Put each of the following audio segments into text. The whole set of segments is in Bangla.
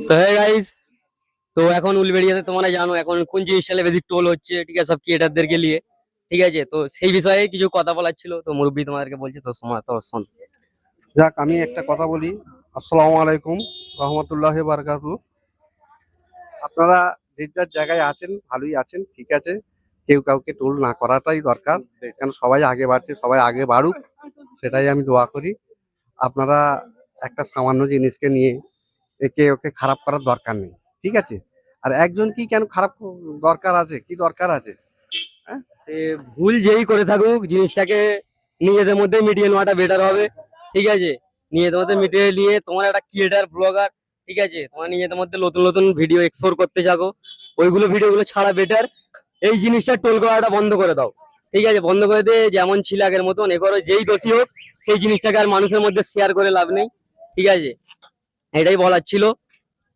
তো হে গাইস, তো এখন উলবেড়িয়াতে তোমরা জানো এখন কোন জিনিসটা বেশি টোল হচ্ছে, ঠিক আছে, সব ক্রিয়েটারদেরকে নিয়ে। ঠিক আছে, তো সেই বিষয়ে কিছু কথা বলার ছিল, তো মুরব্বী তোমাদেরকে বলছি, তো তো শোন। যাক, আমি একটা কথা বলি। আসসালামু আলাইকুম রহমতুল্লাহি বারাকাতু। আপনারা যে যার জায়গায় আছেন, ভালোই আছেন, ঠিক আছে। কেউ কাউকে টোল না করাটাই দরকার, কারণ সবাই আগে বাড়ছে, সবাই আগে বাড়ুক, সেটাই আমি দোয়া করি। আপনারা একটা সামান্য জিনিসকে নিয়ে একে ওকে খারাপ করার দরকার নেই, ঠিক আছে। আর একজন কি কেন খারাপ দরকার আছে, কি দরকার আছে? হ্যাঁ, সে ভুল যেই করে থাকুক, জিনিসটাকে নিজেদের মধ্যে মিটিয়ে নেওয়াটা বেটার হবে। ঠিক আছে, নিজেদের মধ্যে মিটিয়ে নিয়ে তোমার একটা ক্রিয়েটার ব্লগার, ঠিক আছে, তোমার নিজেদের মধ্যে নতুন নতুন ভিডিও এক্সপ্লোর করতে থাকো, ওইগুলো ভিডিওগুলো ছাড়া বেটার। এই জিনিসটা টোল করাটা বন্ধ করে দাও, ঠিক আছে, বন্ধ করে দিয়ে যেমন ছিল আগের মতন এ করো, যেই দোষী হোক সেই জিনিসটাকে আর মানুষের মধ্যে শেয়ার করে লাভ নেই, ঠিক আছে, এটাই বলার ছিল।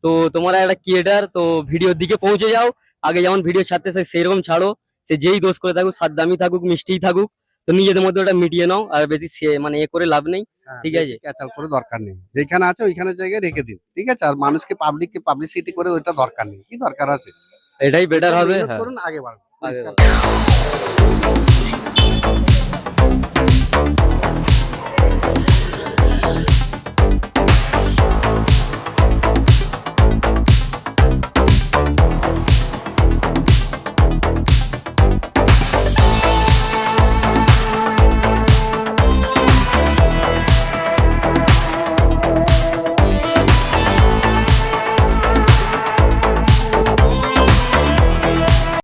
তো তোমরা একটা ক্রিয়েটার, তো ভিডিওর দিকে পৌঁছে যাও, আগে যেমন ভিডিও ছাড়তে সেইরকম ছাড়ো। সে যেই দোষ করে থাকুক, সাদ্দামি থাকুক, মিষ্টিই থাকুক, তো নিজেদের মধ্যে ওটা মিটিয়ে নাও, আর বেশি মানে এ করে লাভ নেই, হ্যাঁ, ঠিক বেশি আছে। ক্যাচাল করে দরকার নেই, যেখানে আছে ওইখানে জায়গায় রেখে দিন, ঠিক আছে। আর মানুষকে পাবলিসিটি করে ওইটা দরকার নেই, কি দরকার আছে? এটাই বেটার হবে, মেহনত হ্যাঁ। করুন, আগে বাড়ুন, আগে পরিষ্কার।